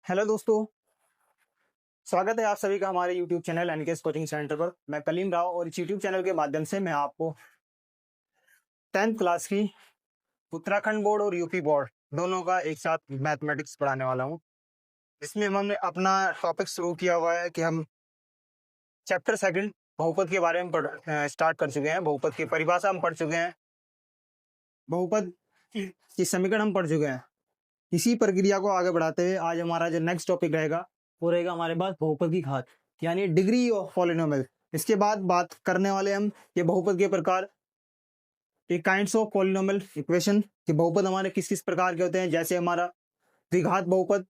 Hello दोस्तों, स्वागत है आप सभी का हमारे YouTube channel NKS coaching centre पर। मैं कलीम राव और इस YouTube चैनल के माध्यम से मैं आपको 10th क्लास की उत्तराखंड बोर्ड और यूपी बोर्ड दोनों का एक साथ मैथमेटिक्स पढ़ाने वाला हूं। इसमें हमने अपना टॉपिक शुरू किया हुआ है कि हम चैप्टर सेकंड बहुपद के बारे में स्टार्ट कर चुके हैं। बहुपद की परिभाषा हम पढ़ चुके हैं, बहुपद की समीकरण हम पढ़ चुके हैं। इसी प्रक्रिया को आगे बढ़ाते हुए आज हमारा जो नेक्स्ट टॉपिक रहेगा वो रहेगा हमारे पास बहुपद की घात, यानी डिग्री ऑफ पॉलिनोमियल। इसके बाद बात करने वाले हम ये बहुपद के प्रकार, काइंड्स ऑफ पॉलिनोमियल इक्वेशन कि बहुपद हमारे किस किस प्रकार के होते हैं, जैसे हमारा द्विघात बहुपद।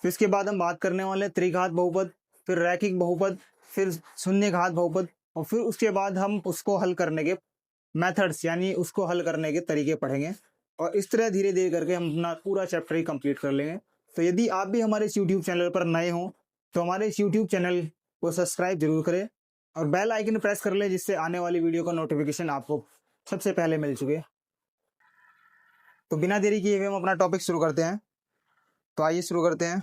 फिर इसके बाद हम बात करने वाले त्रिघात बहुपद, फिर रैखिक बहुपद, फिर शून्य घात बहुपद, और फिर उसके बाद हम उसको हल करने के मेथड्स यानी उसको हल करने के तरीके पढ़ेंगे। और इस तरह धीरे धीरे करके हम अपना पूरा चैप्टर ही कंप्लीट कर लेंगे। तो यदि आप भी हमारे इस यूट्यूब चैनल पर नए हों तो हमारे इस यूट्यूब चैनल को सब्सक्राइब जरूर करें और बेल आइकन प्रेस कर लें, जिससे आने वाली वीडियो का नोटिफिकेशन आपको सबसे पहले मिल चुके। तो बिना देरी किए हुए हम अपना टॉपिक शुरू करते हैं। तो आइए शुरू करते हैं।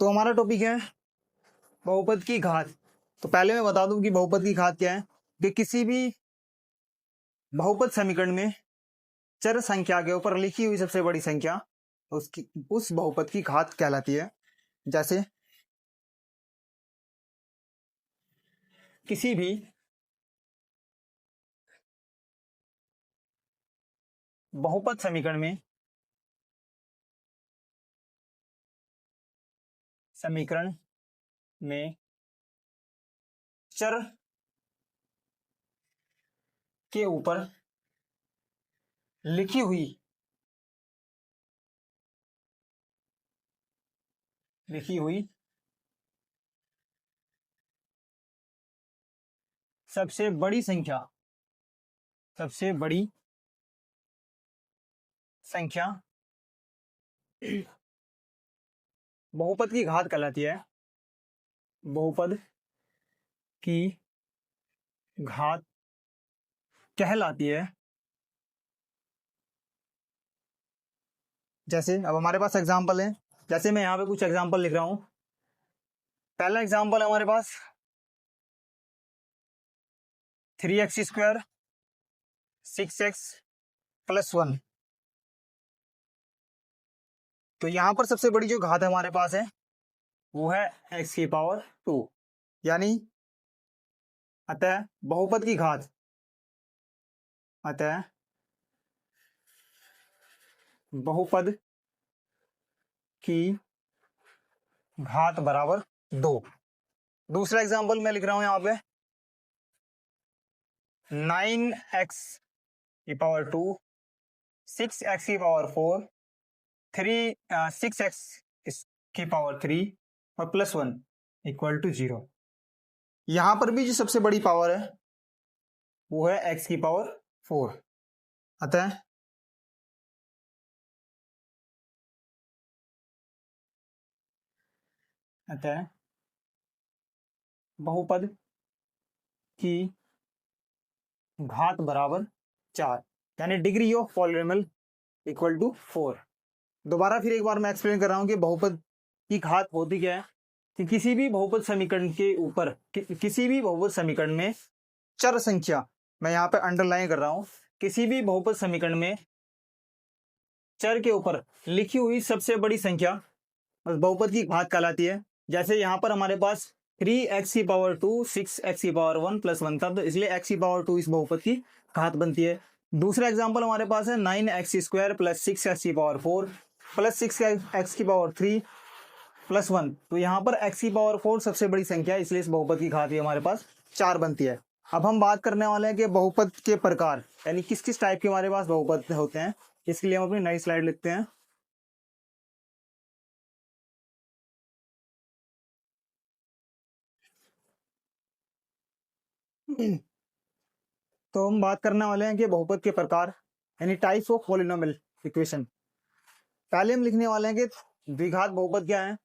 तो हमारा टॉपिक है बहुपद की घात। तो पहले मैं बता दूं कि बहुपद की घात क्या है। कि किसी भी बहुपद समीकरण में चर संख्या के ऊपर लिखी हुई सबसे बड़ी संख्या उसकी उस बहुपद की घात कहलाती है। जैसे किसी भी बहुपद समीकरण में चर के ऊपर लिखी हुई सबसे बड़ी संख्या बहुपद की घात कहलाती है। बहुपद की घात कहलाती है। जैसे अब हमारे पास एग्जांपल है, जैसे मैं यहाँ पे कुछ एग्जांपल लिख रहा हूं। पहला एग्जांपल है हमारे पास 3x² 6x+1। तो यहाँ पर सबसे बड़ी जो घात हमारे पास है वो है x⁻²। यानी अतः बहुपद की घात बहुपद की घात बराबर 2। दूसरा एग्जांपल मैं लिख रहा हूं यहाँ पे 9x⁻², 6x⁻4, 6x⁻3 और +1 = 0। यहां पर भी जो सबसे बड़ी पावर है वो है x⁻4। अतः बहुपद की घात बराबर 4, यानी डिग्री ऑफ पॉलिनोमियल = 4। दोबारा फिर एक बार मैं एक्सप्लेन कर रहा हूं कि बहुपद की घात होती क्या है। कि किसी भी बहुपद समीकरण के ऊपर किसी भी बहुपद समीकरण में चर संख्या, मैं यहाँ पे अंडरलाइन कर रहा हूं, किसी भी बहुपद समीकरण में चर के ऊपर लिखी हुई सबसे बड़ी संख्या बहुपद की घात कहलाती है। जैसे यहाँ पर हमारे पास 3x⁻², 6x⁻1 +1 था, तो इसलिए x⁻² इस बहुपद की घात बनती है। दूसरा एग्जांपल हमारे पास है 9x² + 6x⁴ + 6x⁻3 +1। तो यहाँ पर x⁻4 सबसे बड़ी संख्या है, इसलिए इस बहुपद की घात हमारे पास 4 बनती है। अब हम बात करने वाले हैं कि बहुपद के प्रकार, यानी किस किस टाइप के हमारे पास बहुपद होते हैं। इसके लिए हम अपनी नई स्लाइड लिखते हैं। तो हम बात करने वाले हैं कि बहुपद के प्रकार, यानी टाइप्स ऑफ पॉलिनोमियल इक्वेशन। पहले हम लिखने वाले हैं कि द्विघात बहुपद क्या है,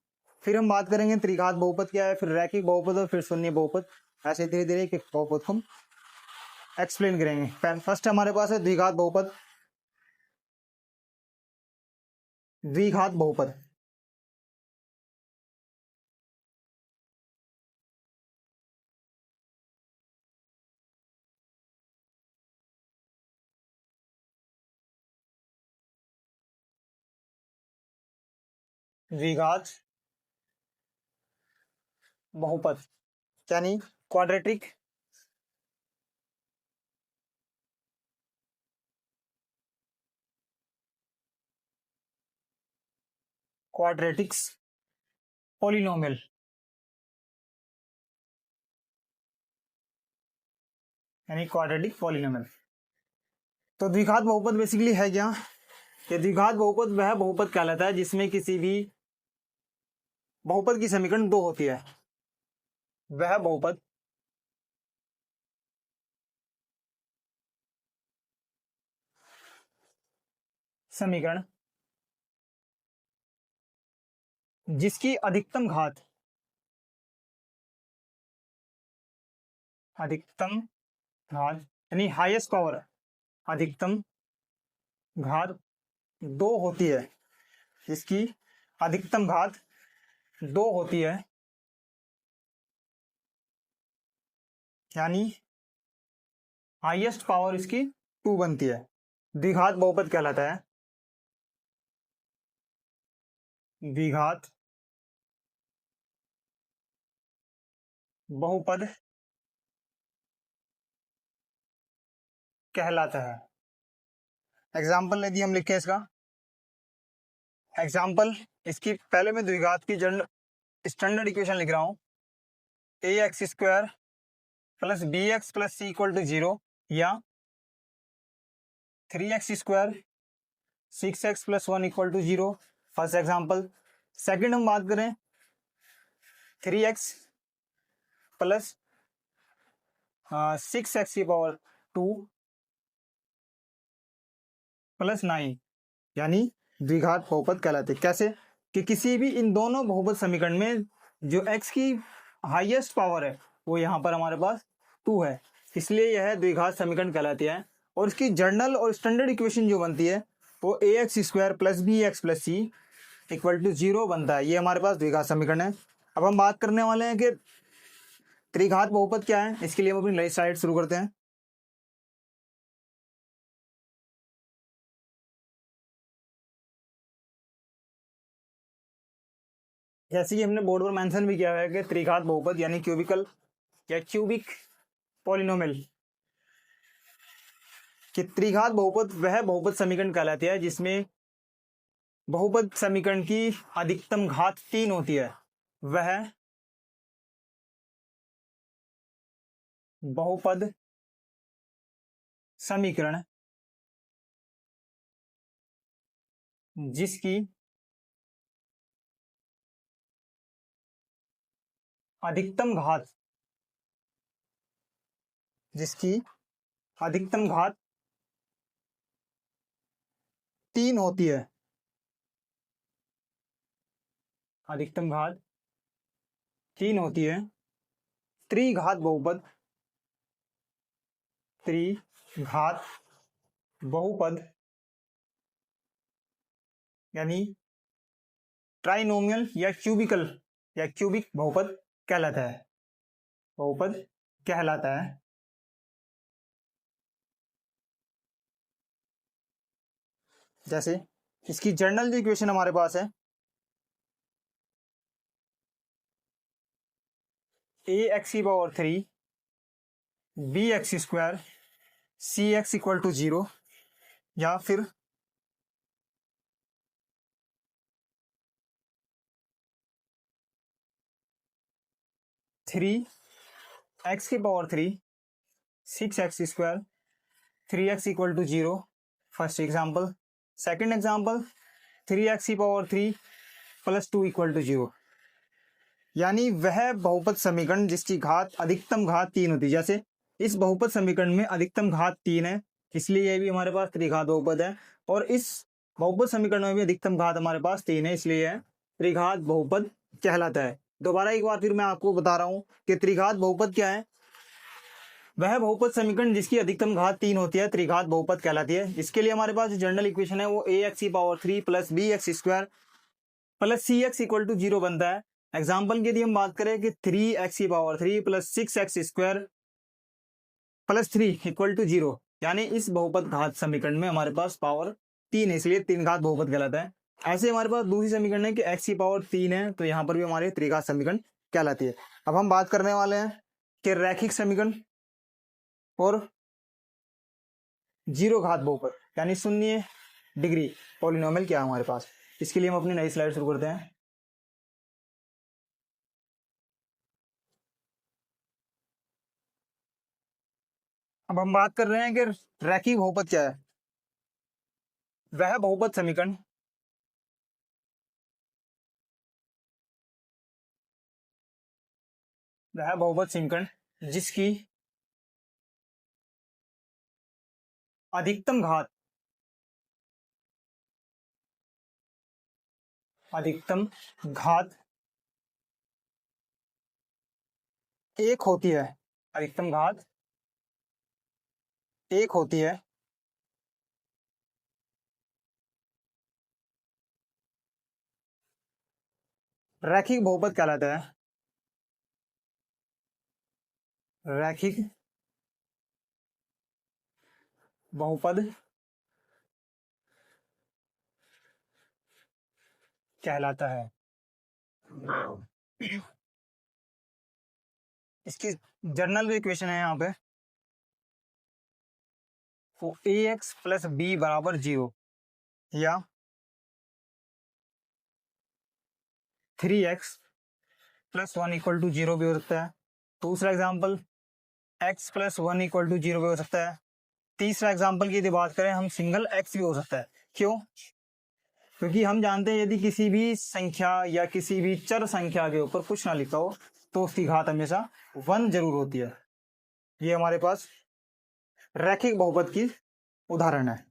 फिर हम बात करेंगे त्रिघात बहुपद क्या है, फिर रैखिक बहुपद और फिर शून्य बहुपद। ऐसे धीरे धीरे एक बहुपद को हम एक्सप्लेन करेंगे। फर्स्ट हमारे पास है द्विघात बहुपद। द्विघात बहुपद। द्विघात बहुपद यानी क्वाड्रेटिक क्वाड्रेटिक्स पॉलिनोमियल। यानी क्वाड्रेटिक पॉलिनोमियल। तो द्विघात बहुपद बेसिकली है क्या? ये द्विघात बहुपद वह बहुपद कहलाता है जिसमें किसी भी बहुपद की समीकरण दो होती है। वह बहुपद समीकरण जिसकी अधिकतम घात यानी हाईएस्ट पावर अधिकतम घात दो होती है, जिसकी अधिकतम घात दो होती है, यानी हाईएस्ट पावर इसकी टू बनती है, द्विघात बहुपद कहलाता है। द्विघात बहुपद कहलाता है। एग्जाम्पल यदि हम लिखें इसका एग्जाम्पल, इसकी पहले मैं द्विघात की स्टैंडर्ड इक्वेशन लिख रहा हूं, A X square plus B X plus C equal to 0 या 3x square 6x plus 1 equal to 0। First example. Second हम बात करें 3x प्लस 6x की पावर 2 प्लस 9, यानी द्विघात बहुपद कहलाते। कैसे? कि किसी भी इन दोनों बहुपद समीकरण में जो x की हाईएस्ट पावर है वो यहाँ पर हमारे पास 2 है, इसलिए यह द्विघात समीकरण कहलाती है। और इसकी जर्नल और स्टैंडर्ड इक्वेशन जो बनती है वो A X square plus B X plus C equal to 0 बनता है। ये हमारे पास द्विघात समीकरण है। अब हम बात करने वाले हैं कि त्रिघात बहुपद क्या है। इसके लिए हम अपनी नई स्लाइड शुरू करते हैं। जैसे कि हमने बोर्ड पर मेंशन भी किया है कि त्रिघात बहुपद यानी क्यूबिकल या क्यूबिक पॉलिनोमियल कि त्रिघात बहुपद वह बहुपद समीकरण कहलाती है जिसमें बहुपद समीकरण की अधिकतम घात 3 होती है। वह बहुपद समीकरण जिसकी अधिकतम घात 3 होती है। अधिकतम घात 3 होती है। त्रिघात बहुपद यानी ट्राइनोमियल या क्यूबिक बहुपद कहलाता है। जैसे इसकी जर्नल जो इक्वेशन हमारे पास है ए एक्स की power 3 B X square C X equal to 0 या फिर 3x की power 3 6x square 3x equal to 0। First example. Second example 3x की पावर 3 प्लस 2 इक्वल टू 0, यानी वह बहुपद समीकरण जिसकी अधिकतम घात 3 होती है। जैसे इस बहुपद समीकरण में अधिकतम घात 3 है, इसलिए यह भी हमारे पास त्रिघात बहुपद है। और इस बहुपद समीकरण में भी अधिकतम घात हमारे पास 3 है, इसलिए यह त्रिघात बहुपद कहलाता है। दोबारा एक बार फिर मैं आपको बता रहा हूं कि त्रिघात बहुपद क्या है। वह बहुपद समीकरण जिसकी अधिकतम घात 3 होती है त्रिघात बहुपद कहलाती है। इसके लिए हमारे पास जो जनरल इक्वेशन है वो ax की power 3 plus bx² plus cx equal to 0 बनता है। एग्जाम्पल की यदि हम बात करें कि 3x की power 3 plus 6x² plus 3 equal to 0, यानी इस बहुपद घात समीकरण में हमारे पास पावर 3 है, इसलिए तीन घात बहुपद कहलाता है। ऐसे हमारे पास दूसरी समीकरण है कि x की पावर 3 है, तो यहाँ पर भी हमारे त्रिघात समीकरण कहलाती है। अब हम बात करने वाले हैं कि रैखिक समीकरण और जीरो घात बहुपद यानी शून्य डिग्री पॉलिनोमियल क्या है हमारे पास। इसके लिए हम अपनी नई स्लाइड शुरू करते हैं। अब हम बात कर रहे हैं कि रैखिक बहुपद क्या है। वह बहुपद समीकरण जिसकी अधिकतम घात एक होती है, अधिकतम घात एक होती है, रैखिक बहुपद कहलाता है। रैखिक बहुपद कहलाता है। इसकी जर्नल इक्वेशन है यहाँ पे ए एक्स प्लस बी बराबर 0 या 3x प्लस 1 इक्वल टू 0 भी हो सकता है। दूसरा example x plus 1 equal to 0 भी हो सकता है। तीसरा एग्जाम्पल की यदि बात करें हम सिंगल x भी हो सकता है। क्यों? क्योंकि हम जानते हैं यदि किसी भी संख्या या किसी भी चर संख्या के ऊपर कुछ ना लिखा हो तो उसकी घात हमेशा 1 जरूर होती है। ये हमारे पास रैखिक बहुपद की उदाहरण है।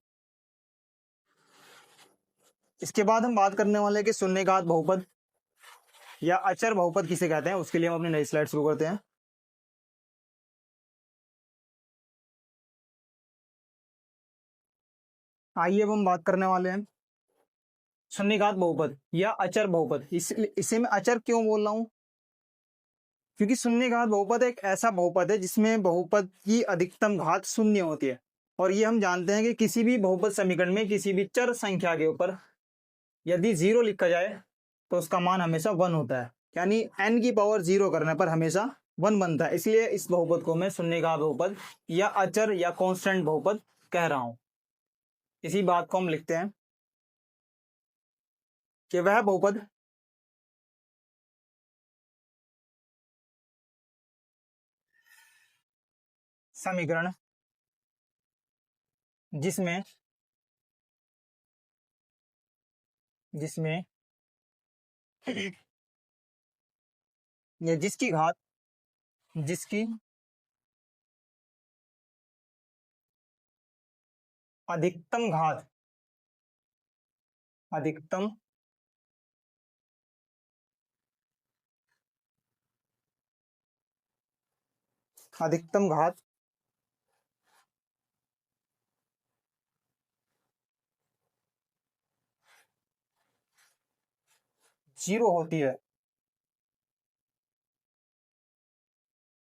इसके बाद हम बात करने वाले हैं कि शून्य घात बहुपद या अचर बहुपद किसे कहते हैं। उसके लिए हम अपनी नई स्लाइड शुरू करते हैं। आइए अब हम बात करने वाले हैं शून्य घात बहुपद या अचर बहुपद। इसे मैं अचर क्यों बोल रहा हूं? क्योंकि शून्य घात बहुपद एक ऐसा बहुपद है जिसमें बहुपद की अधिकतम घात शून्य होती है। और ये हम जानते हैं कि किसी भी बहुपद समीकरण में किसी भी चर संख्या के ऊपर यदि 0 लिखा जाए तो उसका मान हमेशा 1 होता है, यानी n की पावर 0 करने पर हमेशा 1 बनता है। इसलिए इस बहुपद को मैं शून्य घात बहुपद या अचर या कांस्टेंट बहुपद कह रहा हूं। इसी बात को हम लिखते हैं कि वह बहुपद समीकरण जिसमें या जिसकी अधिकतम घात अधिकतम अधिकतम घात 0 होती है,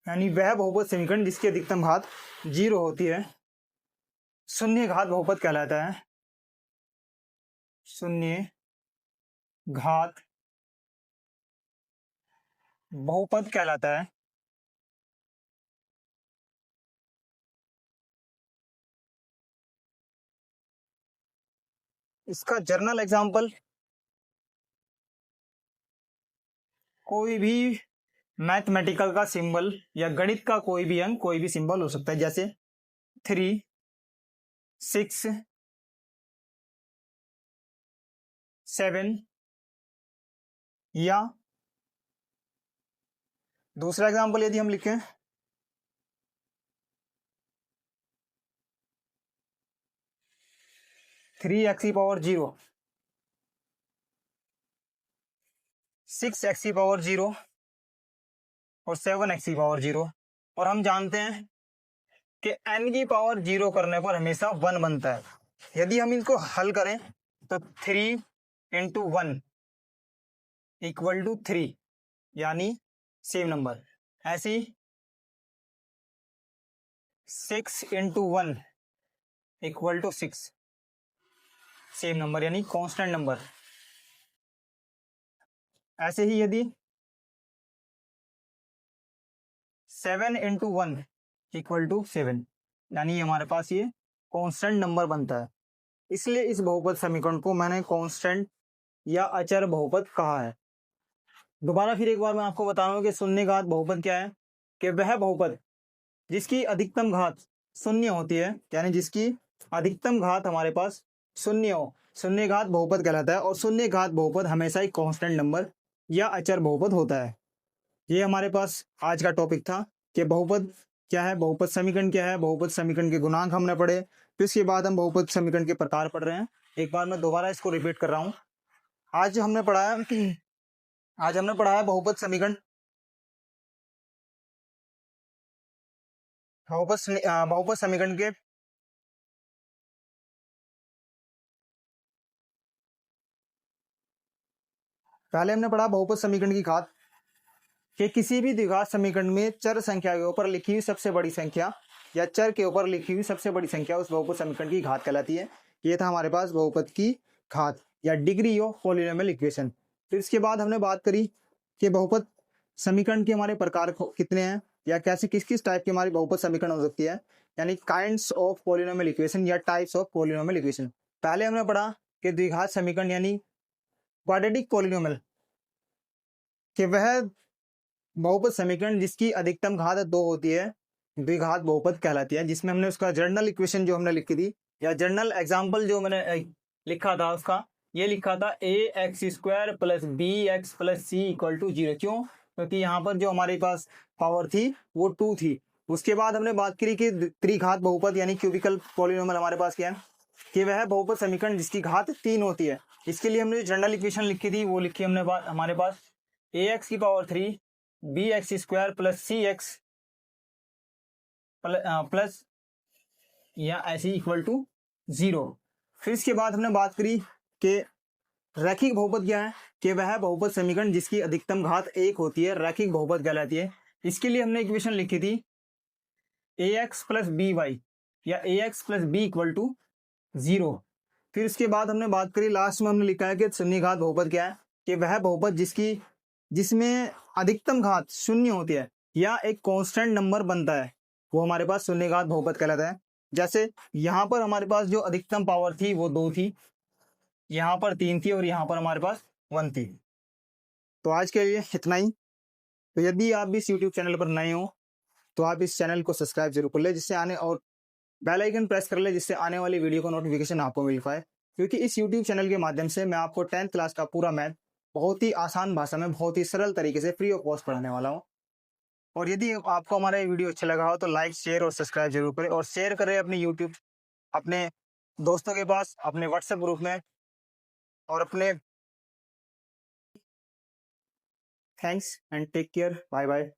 यानी वह बहुपद समीकरण जिसकी अधिकतम घात 0 होती है शून्य घात बहुपद कहलाता है। शून्य घात बहुपद कहलाता है। इसका जर्नल एग्जाम्पल कोई भी मैथमेटिकल का सिंबल या गणित का कोई भी अंक, कोई भी सिंबल हो सकता है, जैसे 3, 6, 7 या दूसरा एग्जाम्पल यदि हम लिखें 3x⁻0, 6x⁻0 और 7x⁻0। और हम जानते हैं कि n की पावर 0 करने पर हमेशा 1 बनता है। यदि हम इनको हल करें तो 3 इंटू 1 इक्वल टू 3, यानी सेम नंबर। ऐसे ही 6 into 1 equal to 6, same number यानी कांस्टेंट नंबर। ऐसे ही यदि 7 इंटू 1 इक्वल टू 7, यानी हमारे पास ये कांस्टेंट नंबर बनता है। इसलिए इस बहुपद समीकरण को मैंने कांस्टेंट या अचर बहुपद कहा है। दोबारा फिर एक बार मैं आपको बता रहा हूं कि शून्य घात बहुपद क्या है, कि वह बहुपद जिसकी अधिकतम घात शून्य होती है, यानी जिसकी अधिकतम घात हमारे पास शून्य हो, शून्य घात बहुपद कहलाता है। और शून्य घात बहुपद हमेशा एक कांस्टेंट नंबर या अचर बहुपद होता है। ये हमारे पास आज का टॉपिक था कि बहुपद क्या है, बहुपद समीकरण क्या है, बहुपद समीकरण के गुणांक हमने पढ़े। फिर इसके बाद हम बहुपद समीकरण के प्रकार पढ़ रहे हैं। एक बार मैं दोबारा इसको रिपीट कर रहा हूँ। आज हमने पढ़ा है बहुपद समीकरण, बहुपद समीकरण के पहले हमने पढ़ा बहुपद समीकरण की घात, कि किसी भी द्विघात समीकरण में चर संख्या के ऊपर लिखी हुई सबसे बड़ी संख्या या चर के ऊपर लिखी हुई सबसे बड़ी संख्या उस बहुपद समीकरण की घात कहलाती है। ये था हमारे पास बहुपद की घात या डिग्री ऑफ पॉलिनोमियल इक्वेशन। फिर इसके बाद हमने बात करी कि बहुपद समीकरण के हमारे प्रकार कितने हैं, या कैसे किस किस टाइप की हमारी बहुपद समीकरण हो सकती है, यानी काइंड्स ऑफ पॉलिनोमियल इक्वेशन या टाइप्स ऑफ पॉलिनोमियल इक्वेशन। पहले हमने पढ़ा कि द्विघात समीकरण यानी क्वाड्रेटिक पॉलिनोमियल, कि वह बहुपद समीकरण जिसकी अधिकतम घात 2 होती है द्विघात बहुपद कहलाती है। जिसमें हमने उसका जर्नल इक्वेशन जो हमने लिखी थी, या जर्नल एग्जाम्पल जो मैंने लिखा था उसका, ये लिखा था ax² plus bx plus c equal to 0। क्यों? क्योंकि यहाँ पर जो हमारे पास पावर थी वो 2 थी। उसके बाद हमने बात करी कि त्रिघात बहुपद यानी क्यूबिकल पॉलिनोमियल हमारे पास क्या है, कि वह बहुपद समीकरण जिसकी घात 3 होती है। इसके लिए हमने जर्नल इक्वेशन लिखी थी, वो लिखी हमने हमारे पास ax की पावर 3 bx² प्लस सी एक्स प्लस या ऐसे इक्वल टू 0। फिर इसके बाद हमने बात करी कि रैखिक बहुपद क्या है, कि वह बहुपद समीकरण जिसकी अधिकतम घात 1 होती है रैखिक बहुपद कहलाती है। इसके लिए हमने इक्वेशन लिखी थी ax प्लस बी वाई या ax plus B equal to 0। फिर इसके बाद हमने बात करी, लास्ट में हमने लिखा है कि शून्य घात बहुपद क्या है, कि वह बहुपद जिसमें अधिकतम घात शून्य होती है या एक कांस्टेंट नंबर बनता है, वो हमारे पास शून्य घात बहुपद कहलाता है। जैसे यहाँ पर हमारे पास जो अधिकतम पावर थी वो 2 थी, यहाँ पर 3 थी और यहाँ पर हमारे पास 1 थी। तो आज के लिए इतना ही। तो यदि आप भी इस यूट्यूब चैनल पर नए हो तो आप इस चैनल को सब्सक्राइब जरूर कर ले, जिससे आने और बेल आइकन प्रेस कर ले, जिससे आने वाली वीडियो का नोटिफिकेशन आपको मिल पाए। क्योंकि इस यूट्यूब चैनल के माध्यम से मैं आपको 10th क्लास का पूरा मैथ बहुत ही आसान भाषा में बहुत ही सरल तरीके से फ्री ऑफ कॉस्ट पढ़ाने वाला हूँ। और यदि आपको हमारा ये वीडियो अच्छा लगा हो तो लाइक शेयर और सब्सक्राइब जरूर करें, और शेयर करें अपने यूट्यूब अपने दोस्तों के पास, अपने व्हाट्सएप ग्रुप में और अपने। Thanks and take care, bye bye.